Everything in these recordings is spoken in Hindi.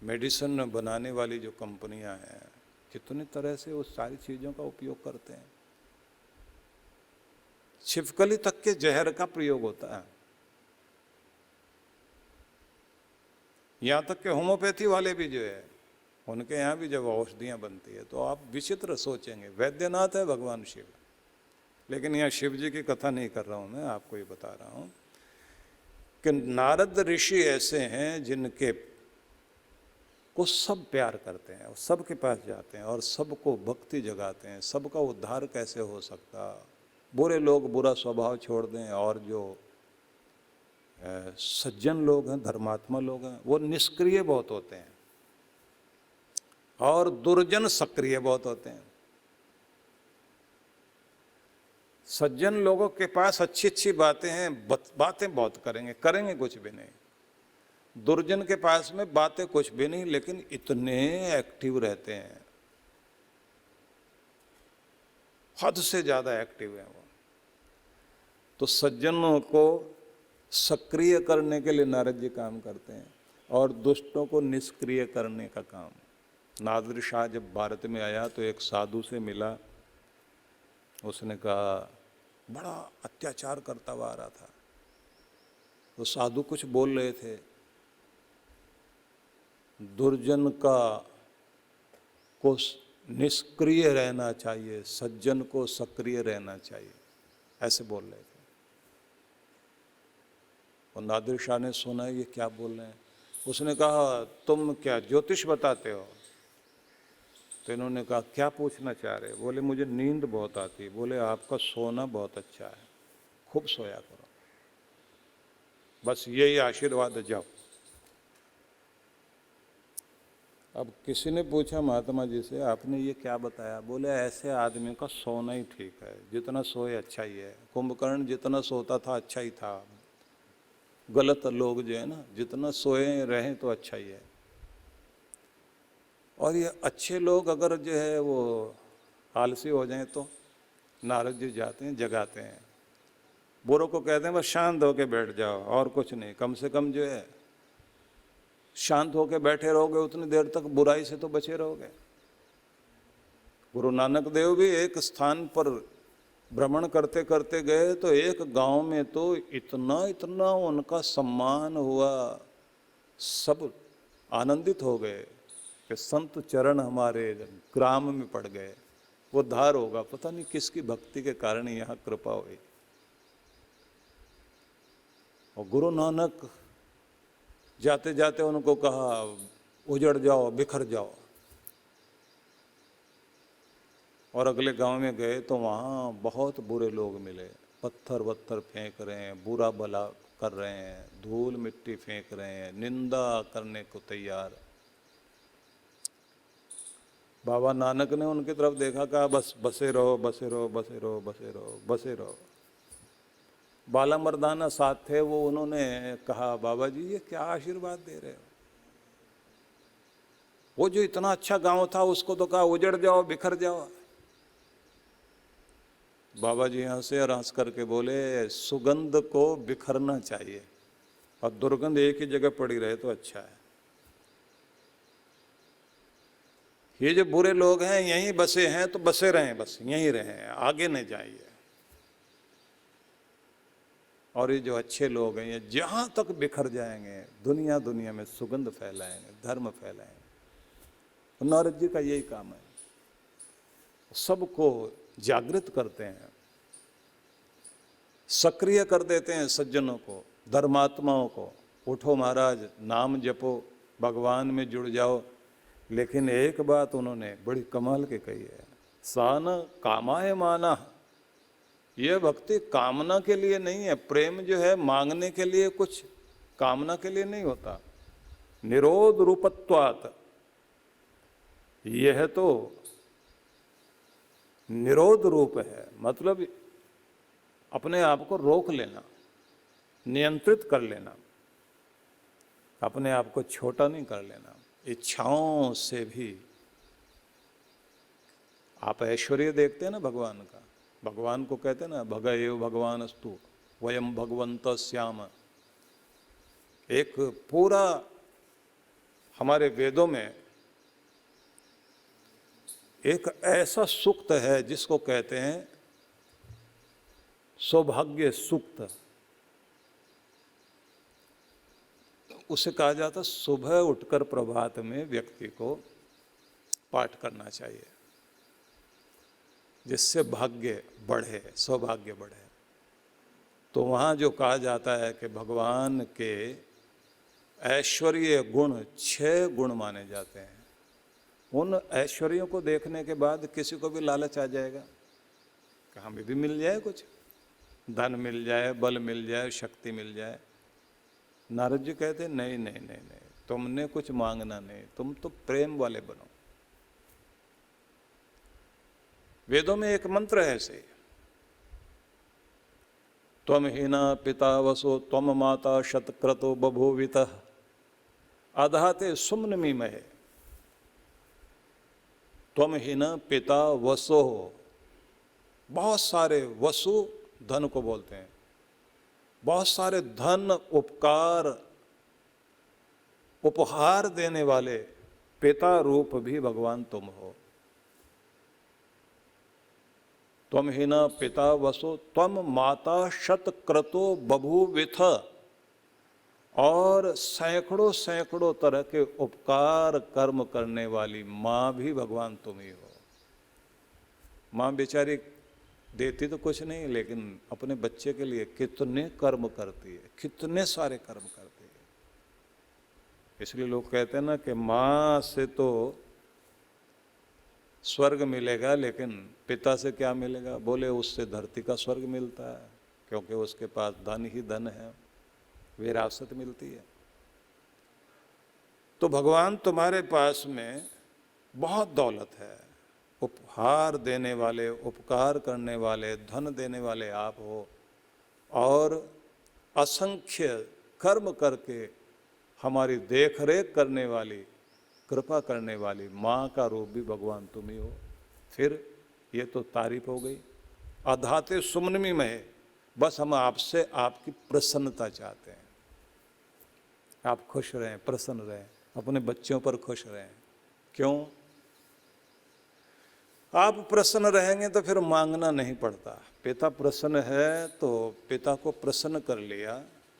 मेडिसिन बनाने वाली जो कंपनियां हैं कितनी तरह से उस सारी चीज़ों का उपयोग करते हैं। छिपकली तक के जहर का प्रयोग होता है। यहाँ तक के होम्योपैथी वाले भी जो है उनके यहाँ भी जब औषधियाँ बनती है तो आप विचित्र सोचेंगे, वैद्यनाथ है भगवान शिव। लेकिन यहाँ शिव जी की कथा नहीं कर रहा हूँ, मैं आपको ये बता रहा हूँ कि नारद ऋषि ऐसे हैं जिनके को सब प्यार करते हैं और सबके पास जाते हैं और सबको भक्ति जगाते हैं। सबका उद्धार कैसे हो सकता, बुरे लोग बुरा स्वभाव छोड़ दें और जो सज्जन लोग हैं, धर्मात्मा लोग हैं, वो निष्क्रिय बहुत होते हैं और दुर्जन सक्रिय बहुत होते हैं। सज्जन लोगों के पास अच्छी अच्छी बातें हैं, बातें बहुत करेंगे, करेंगे कुछ भी नहीं। दुर्जन के पास में बातें कुछ भी नहीं, लेकिन इतने एक्टिव रहते हैं, हद से ज्यादा एक्टिव है वो। तो सज्जनों को सक्रिय करने के लिए नारद जी काम करते हैं और दुष्टों को निष्क्रिय करने का काम। नादिर शाह जब भारत में आया तो एक साधु से मिला। उसने कहा बड़ा अत्याचार करता हुआ आ रहा था। तो साधु कुछ बोल रहे थे, दुर्जन का को निष्क्रिय रहना चाहिए, सज्जन को सक्रिय रहना चाहिए, ऐसे बोल रहे थे। और नादिर शाह ने सुना ये क्या बोल रहे हैं। उसने कहा तुम क्या ज्योतिष बताते हो? तो इन्होंने कहा क्या पूछना चाह रहे? बोले मुझे नींद बहुत आती है। बोले आपका सोना बहुत अच्छा है, खूब सोया करो, बस यही आशीर्वाद है, जाओ। अब किसी ने पूछा महात्मा जी से आपने ये क्या बताया? बोले ऐसे आदमी का सोना ही ठीक है, जितना सोए अच्छा ही है। कुंभकर्ण जितना सोता था अच्छा ही था। गलत लोग जो है ना, जितना सोए रहें तो अच्छा ही है। और ये अच्छे लोग अगर जो है वो आलसी हो जाएं तो नारद जी जाते हैं, जगाते हैं। बुरों को कहते हैं बस शांत होके बैठ जाओ और कुछ नहीं। कम से कम जो है शांत होके बैठे रहोगे उतनी देर तक बुराई से तो बचे रहोगे। गुरु नानक देव भी एक स्थान पर भ्रमण करते करते गए तो एक गांव में तो इतना इतना उनका सम्मान हुआ, सब आनंदित हो गए कि संत चरण हमारे ग्राम में पड़ गए। वो धार होगा, पता नहीं किसकी भक्ति के कारण यहाँ कृपा हुई। और गुरु नानक जाते जाते उनको कहा उजड़ जाओ, बिखर जाओ। और अगले गांव में गए तो वहाँ बहुत बुरे लोग मिले, पत्थर वत्थर फेंक रहे हैं, बुरा भला कर रहे हैं, धूल मिट्टी फेंक रहे हैं, निंदा करने को तैयार। बाबा नानक ने उनकी तरफ देखा, कहा बस बसे रहो, बसे रहो, बसे रहो, बसे रहो, बसे रहो। बाला मर्दाना साथ थे, वो उन्होंने कहा बाबा जी ये क्या आशीर्वाद दे रहे हो? वो जो इतना अच्छा गांव था उसको तो कहा उजड़ जाओ, बिखर जाओ। बाबा जी हंसे और हंस करके बोले सुगंध को बिखरना चाहिए और दुर्गंध एक ही जगह पड़ी रहे तो अच्छा है। ये जो बुरे लोग हैं यहीं बसे हैं तो बसे रहें, बस यहीं रहें, आगे नहीं जाइए। और ये जो अच्छे लोग हैं ये जहां तक बिखर जाएंगे दुनिया दुनिया में सुगंध फैलाएंगे, धर्म फैलाएंगे। नारद जी का यही काम है, सबको जागृत करते हैं, सक्रिय कर देते हैं सज्जनों को, धर्मात्माओं को। उठो महाराज, नाम जपो, भगवान में जुड़ जाओ। लेकिन एक बात उन्होंने बड़ी कमाल के कही है, सान कामाय माना। यह भक्ति कामना के लिए नहीं है। प्रेम जो है मांगने के लिए, कुछ कामना के लिए नहीं होता। निरोध रूपत्वात्, यह तो निरोध रूप है, मतलब अपने आप को रोक लेना, नियंत्रित कर लेना, अपने आप को छोटा नहीं कर लेना। इच्छाओं से भी आप ऐश्वर्य देखते हैं ना भगवान का, भगवान को कहते हैं ना भग एव भगवान अस्तु वयम भगवंत श्याम। एक पूरा हमारे वेदों में एक ऐसा सूक्त है जिसको कहते हैं सौभाग्य सूक्त। उसे कहा जाता सुबह उठकर प्रभात में व्यक्ति को पाठ करना चाहिए, जिससे भाग्य बढ़े, सौभाग्य बढ़े। तो वहाँ जो कहा जाता है कि भगवान के ऐश्वर्य गुण 6 गुण माने जाते हैं। उन ऐश्वर्यों को देखने के बाद किसी को भी लालच आ जाएगा कि हमें भी मिल जाए, कुछ धन मिल जाए, बल मिल जाए, शक्ति मिल जाए। नारद जी कहते नहीं नहीं नहीं नहीं, तुमने कुछ मांगना नहीं, तुम तो प्रेम वाले बनो। वेदों में एक मंत्र है ऐसे, त्वम हीना पिता वसो त्वम माता शतक्रतो बभूवितः आधाते सुम्न महे। त्वम हीना पिता वसो, बहुत सारे, वसु धन को बोलते हैं, बहुत सारे धन उपकार उपहार देने वाले पिता रूप भी भगवान तुम हो। त्वम हीना पिता वसो त्वम माता शतक्रतो बभूविथ, और सैकड़ों सैकड़ों तरह के उपकार कर्म करने वाली माँ भी भगवान तुम ही हो। माँ बेचारी देती तो कुछ नहीं, लेकिन अपने बच्चे के लिए कितने कर्म करती है, कितने सारे कर्म करती है। इसलिए लोग कहते हैं ना कि माँ से तो स्वर्ग मिलेगा, लेकिन पिता से क्या मिलेगा? बोले उससे धरती का स्वर्ग मिलता है, क्योंकि उसके पास धन ही धन है, विरासत मिलती है। तो भगवान तुम्हारे पास में बहुत दौलत है, उपहार देने वाले, उपकार करने वाले, धन देने वाले आप हो, और असंख्य कर्म करके हमारी देख रेख करने वाली, कृपा करने वाली माँ का रूप भी भगवान तुम ही हो। फिर ये तो तारीफ हो गई। अधाते सुमनमी में, बस हम आपसे आपकी प्रसन्नता चाहते हैं, आप खुश रहें, प्रसन्न रहें, अपने बच्चों पर खुश रहें। क्यों? आप प्रसन्न रहेंगे तो फिर मांगना नहीं पड़ता। पिता प्रसन्न है तो पिता को प्रसन्न कर लिया,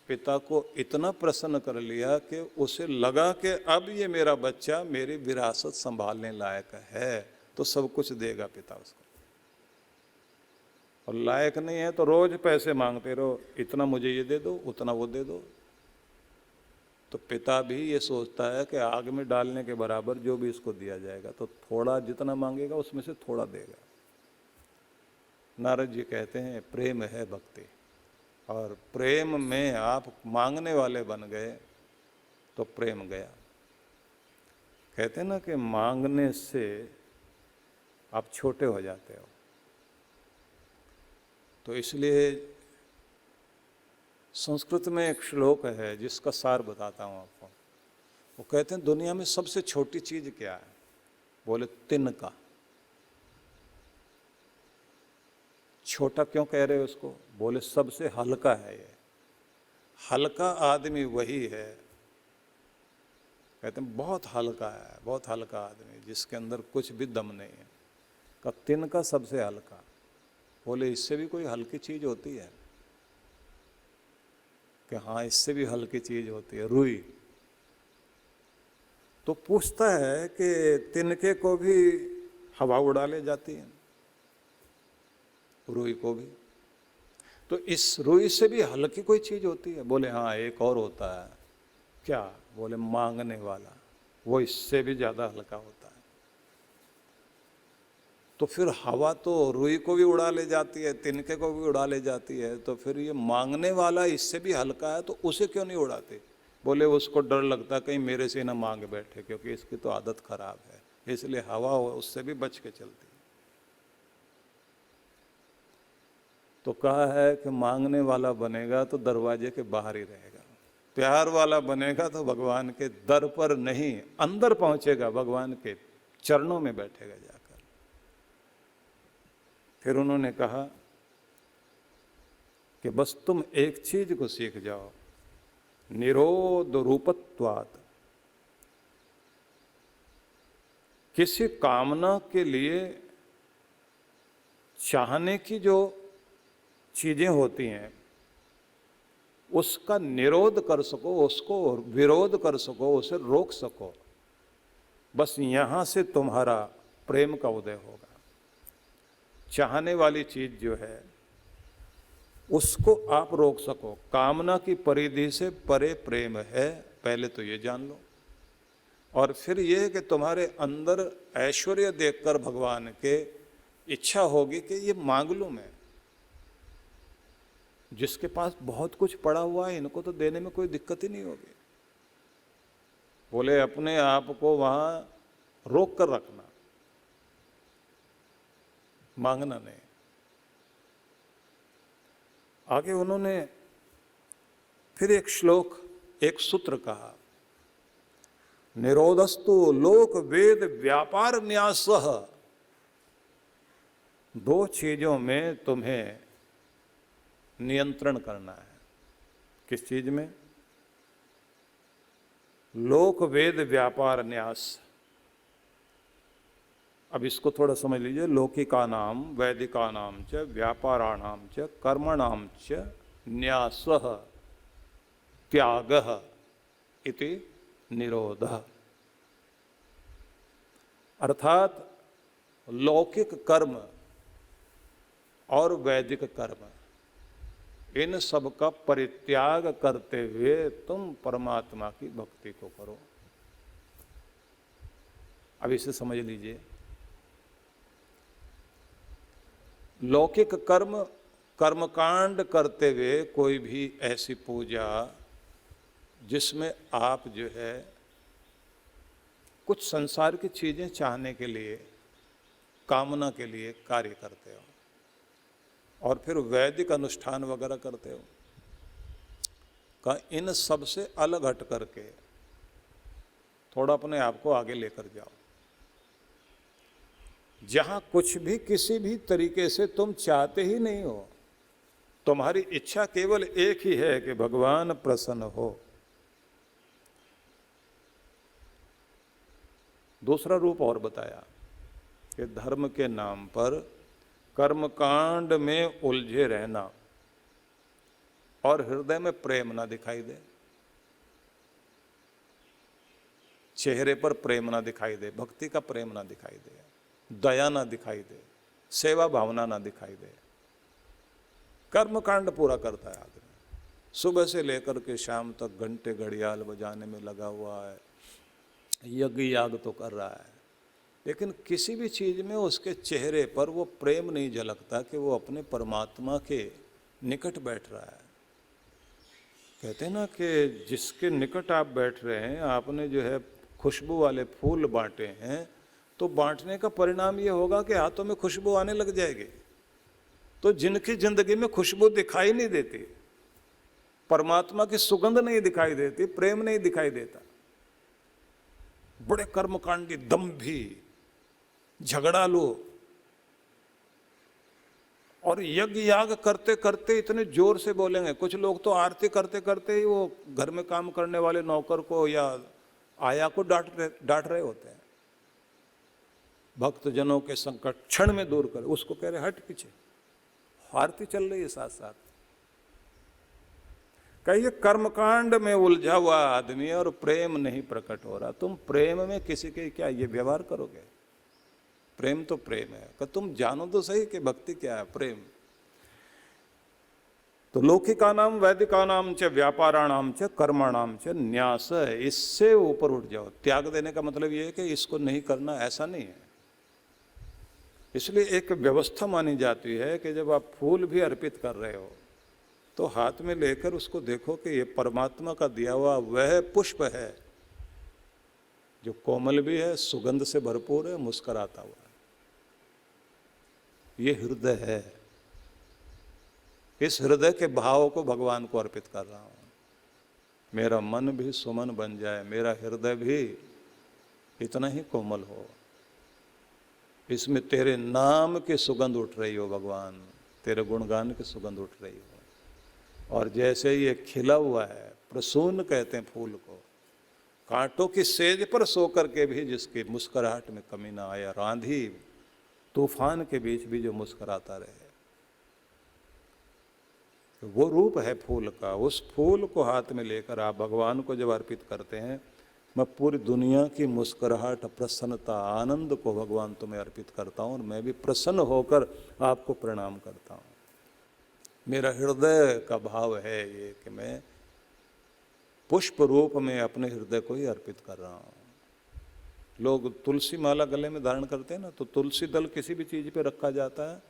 पिता को इतना प्रसन्न कर लिया कि उसे लगा कि अब ये मेरा बच्चा मेरी विरासत संभालने लायक है, तो सब कुछ देगा पिता उसको। और लायक नहीं है तो रोज पैसे मांगते रहो, इतना मुझे ये दे दो, उतना वो दे दो। तो पिता भी ये सोचता है कि आग में डालने के बराबर जो भी इसको दिया जाएगा, तो थोड़ा जितना मांगेगा उसमें से थोड़ा देगा। नारद जी कहते हैं प्रेम है भक्ति, और प्रेम में आप मांगने वाले बन गए तो प्रेम गया। कहते हैं ना कि मांगने से आप छोटे हो जाते हो। तो इसलिए संस्कृत में एक श्लोक है जिसका सार बताता हूँ आपको। वो कहते हैं दुनिया में सबसे छोटी चीज क्या है? बोले तिनका। छोटा क्यों कह रहे हो उसको? बोले सबसे हल्का है ये। हल्का आदमी वही है, कहते हैं बहुत हल्का है, बहुत हल्का आदमी जिसके अंदर कुछ भी दम नहीं है। का तिनका सबसे हल्का। बोले इससे भी कोई हल्की चीज होती है? कि हाँ इससे भी हल्की चीज होती है, रुई। तो पूछता है कि तिनके को भी हवा उड़ा ले जाती है, रुई को भी, तो इस रुई से भी हल्की कोई चीज होती है? बोले हाँ एक और होता है। क्या? बोले मांगने वाला, वो इससे भी ज्यादा हल्का होता है। तो फिर हवा तो रुई को भी उड़ा ले जाती है, तिनके को भी उड़ा ले जाती है, तो फिर ये मांगने वाला इससे भी हल्का है, तो उसे क्यों नहीं उड़ाते? बोले उसको डर लगता कहीं मेरे से ना मांग बैठे, क्योंकि इसकी तो आदत खराब है, इसलिए हवा उससे भी बच के चलती। तो कहा है कि मांगने वाला बनेगा तो दरवाजे के बाहर ही रहेगा, प्यार वाला बनेगा तो भगवान के दर पर नहीं, अंदर पहुंचेगा, भगवान के चरणों में बैठेगा जाकर। फिर उन्होंने कहा कि बस तुम एक चीज को सीख जाओ, निरोध रूपत्वात्। किसी कामना के लिए चाहने की जो चीजें होती हैं उसका निरोध कर सको, उसको विरोध कर सको, उसे रोक सको, बस यहां से तुम्हारा प्रेम का उदय होगा। चाहने वाली चीज जो है उसको आप रोक सको। कामना की परिधि से परे प्रेम है, पहले तो ये जान लो। और फिर ये कि तुम्हारे अंदर ऐश्वर्य देखकर भगवान के इच्छा होगी कि ये मांग लूं मैं। जिसके पास बहुत कुछ पड़ा हुआ है इनको तो देने में कोई दिक्कत ही नहीं होगी। बोले अपने आप को वहां रोक कर रखना, मांगना नहीं। आगे उन्होंने फिर एक श्लोक, एक सूत्र कहा, निरोधस्तु लोक वेद व्यापार न्यासः। दो चीजों में तुम्हें नियंत्रण करना है। किस चीज में? लोक वेद व्यापार न्यास। अब इसको थोड़ा समझ लीजिए। लौकिका नाम वैदिका नाम च व्यापाराणाम च कर्मणाम च न्यासः त्यागः इति निरोधः। अर्थात लौकिक कर्म और वैदिक कर्म, इन सब का परित्याग करते हुए तुम परमात्मा की भक्ति को करो। अब इसे समझ लीजिए। लौकिक कर्म, कर्मकांड करते हुए कोई भी ऐसी पूजा जिसमें आप जो है कुछ संसार की चीजें चाहने के लिए, कामना के लिए कार्य करते हो, और फिर वैदिक अनुष्ठान वगैरह करते हो, का इन सब से अलग हट करके थोड़ा अपने आप को आगे लेकर जाओ। जहां कुछ भी किसी भी तरीके से तुम चाहते ही नहीं हो, तुम्हारी इच्छा केवल एक ही है कि भगवान प्रसन्न हो। दूसरा रूप और बताया कि धर्म के नाम पर कर्मकांड में उलझे रहना और हृदय में प्रेम ना दिखाई दे, चेहरे पर प्रेम ना दिखाई दे, भक्ति का प्रेम ना दिखाई दे, दया ना दिखाई दे, सेवा भावना ना दिखाई दे। कर्मकांड पूरा करता है आदमी, सुबह से लेकर के शाम तक घंटे घड़ियाल बजाने में लगा हुआ है, यज्ञ याग तो कर रहा है, लेकिन किसी भी चीज में उसके चेहरे पर वो प्रेम नहीं झलकता कि वो अपने परमात्मा के निकट बैठ रहा है। कहते हैं ना कि जिसके निकट आप बैठ रहे हैं, आपने जो है खुशबू वाले फूल बांटे हैं, तो बांटने का परिणाम ये होगा कि हाथों में खुशबू आने लग जाएगी। तो जिनकी जिंदगी में खुशबू दिखाई नहीं देती, परमात्मा की सुगंध नहीं दिखाई देती, प्रेम नहीं दिखाई देता, बड़े कर्मकांडी, दंभी, झगड़ालू और यज्ञ याग करते करते इतने जोर से बोलेंगे। कुछ लोग तो आरती करते करते ही वो घर में काम करने वाले नौकर को या आया को डांट रहे होते हैं। भक्त जनों के संकट क्षण में दूर कर, उसको कह रहे हट पीछे, आरती चल रही है साथ साथ। कहिए कर्मकांड में उलझा हुआ आदमी और प्रेम नहीं प्रकट हो रहा। तुम प्रेम में किसी के क्या ये व्यवहार करोगे? प्रेम तो प्रेम है, कि तुम जानो तो सही कि भक्ति क्या है, प्रेम। तो लौकिका नाम वैदिका नाम च व्यापाराणाम च कर्माणाम च न्यास, इससे ऊपर उठ जाओ। त्याग देने का मतलब ये है कि इसको नहीं करना, ऐसा नहीं है। इसलिए एक व्यवस्था मानी जाती है कि जब आप फूल भी अर्पित कर रहे हो तो हाथ में लेकर उसको देखो कि ये परमात्मा का दिया हुआ वह पुष्प है जो कोमल भी है, सुगंध से भरपूर है, मुस्कुराता हुआ है। ये हृदय है। इस हृदय के भाव को भगवान को अर्पित कर रहा हूं। मेरा मन भी सुमन बन जाए, मेरा हृदय भी इतना ही कोमल हो, इसमें तेरे नाम की सुगंध उठ रही हो भगवान, तेरे गुणगान की सुगंध उठ रही हो। और जैसे ये खिला हुआ है, प्रसून कहते हैं फूल को, कांटों की सेज पर सो करके भी जिसकी मुस्कुराहट में कमी ना आया, आंधी तूफान के बीच भी जो मुस्कुराता रहे, तो वो रूप है फूल का। उस फूल को हाथ में लेकर आप भगवान को जब अर्पित करते हैं, मैं पूरी दुनिया की मुस्कुराहट, प्रसन्नता, आनंद को भगवान तुम्हें अर्पित करता हूँ और मैं भी प्रसन्न होकर आपको प्रणाम करता हूँ। मेरा हृदय का भाव है ये कि मैं पुष्प रूप में अपने हृदय को ही अर्पित कर रहा हूँ। लोग तुलसी माला गले में धारण करते हैं ना, तो तुलसी दल किसी भी चीज पे रखा जाता है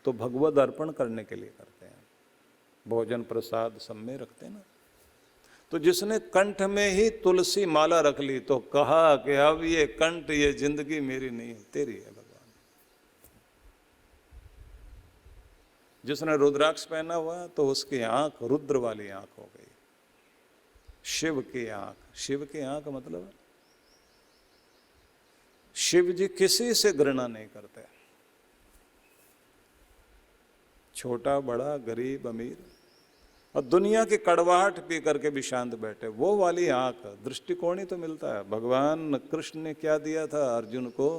तो भगवद अर्पण करने के लिए करते हैं, भोजन प्रसाद सब में रखते हैं ना। तो जिसने कंठ में ही तुलसी माला रख ली तो कहा कि अब ये कंठ, ये जिंदगी मेरी नहीं है, तेरी है भगवान। जिसने रुद्राक्ष पहना हुआ तो उसकी आंख रुद्र वाली आंख हो गई, शिव की आंख। शिव की आंख मतलब शिव जी किसी से घृणा नहीं करते, छोटा बड़ा, गरीब अमीर, और दुनिया की कड़वाहट पी करके भी शांत बैठे, वो वाली आंख। दृष्टिकोण ही तो मिलता है। भगवान कृष्ण ने क्या दिया था अर्जुन को?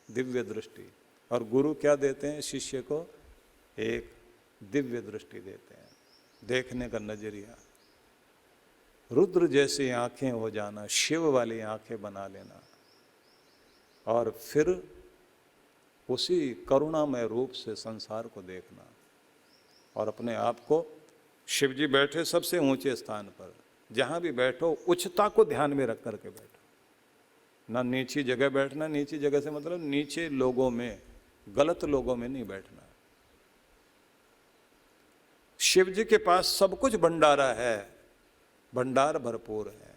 दिव्य दृष्टि। और गुरु क्या देते हैं शिष्य को? एक दिव्य दृष्टि देते हैं, देखने का नजरिया। रुद्र जैसी आंखें हो जाना, शिव वाली आंखें बना लेना, और फिर उसी करुणामय रूप से संसार को देखना और अपने आप को, शिव जी बैठे सबसे ऊंचे स्थान पर, जहां भी बैठो उच्चता को ध्यान में रख करके बैठो। ना नीची जगह बैठना, नीची जगह से मतलब नीचे लोगों में, गलत लोगों में नहीं बैठना। शिव जी के पास सब कुछ भंडारा है, भंडार भरपूर है,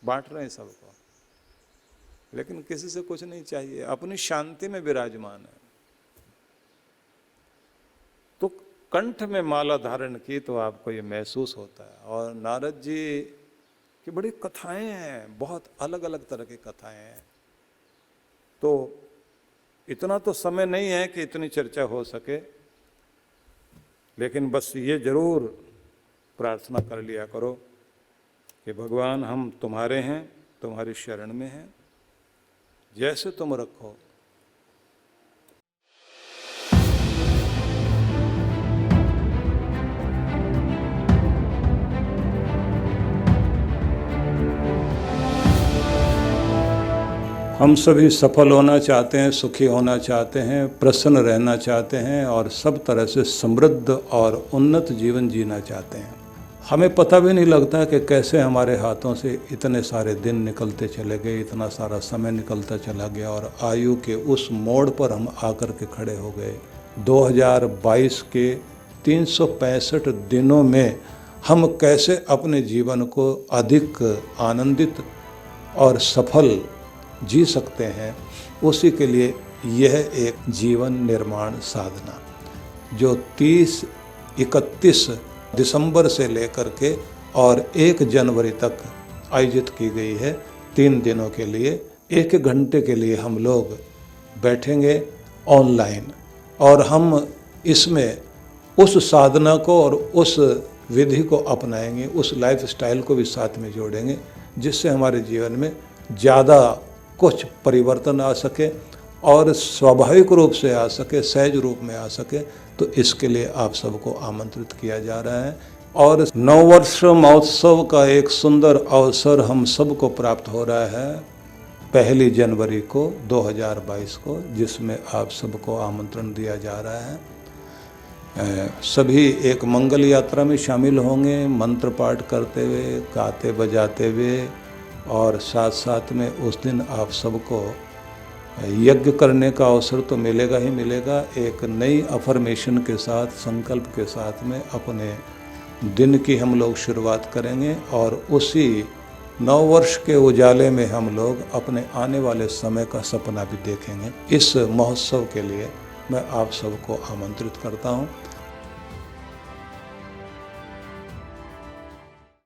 बांट रहे हैं सबको, लेकिन किसी से कुछ नहीं चाहिए, अपनी शांति में विराजमान है। तो कंठ में माला धारण की तो आपको ये महसूस होता है। और नारद जी की बड़ी कथाएं हैं, बहुत अलग अलग तरह की कथाएं हैं। तो इतना तो समय नहीं है कि इतनी चर्चा हो सके, लेकिन बस ये जरूर प्रार्थना कर लिया करो कि भगवान हम तुम्हारे हैं, तुम्हारी शरण में हैं, जैसे तुम रखो। हम सभी सफल होना चाहते हैं, सुखी होना चाहते हैं, प्रसन्न रहना चाहते हैं और सब तरह से समृद्ध और उन्नत जीवन जीना चाहते हैं। हमें पता भी नहीं लगता कि कैसे हमारे हाथों से इतने सारे दिन निकलते चले गए, इतना सारा समय निकलता चला गया और आयु के उस मोड़ पर हम आकर के खड़े हो गए। 2022 के 365 दिनों में हम कैसे अपने जीवन को अधिक आनंदित और सफल जी सकते हैं, उसी के लिए यह एक जीवन निर्माण साधना जो 30-31 दिसंबर से लेकर के और 1 जनवरी तक आयोजित की गई है। 3 दिनों के लिए 1 घंटे के लिए हम लोग बैठेंगे ऑनलाइन और हम इसमें उस साधना को और उस विधि को अपनाएंगे, उस लाइफ स्टाइल को भी साथ में जोड़ेंगे, जिससे हमारे जीवन में ज़्यादा कुछ परिवर्तन आ सके और स्वाभाविक रूप से आ सके, सहज रूप में आ सके। तो इसके लिए आप सबको आमंत्रित किया जा रहा है और नववर्ष महोत्सव का एक सुंदर अवसर हम सबको प्राप्त हो रहा है 1 जनवरी को 2022 को, जिसमें आप सबको आमंत्रण दिया जा रहा है। सभी एक मंगल यात्रा में शामिल होंगे, मंत्र पाठ करते हुए, गाते बजाते हुए, और साथ साथ में उस दिन आप सबको यज्ञ करने का अवसर तो मिलेगा ही मिलेगा। एक नई अफर्मेशन के साथ, संकल्प के साथ में अपने दिन की हम लोग शुरुआत करेंगे और उसी नववर्ष के उजाले में हम लोग अपने आने वाले समय का सपना भी देखेंगे। इस महोत्सव के लिए मैं आप सबको आमंत्रित करता हूँ।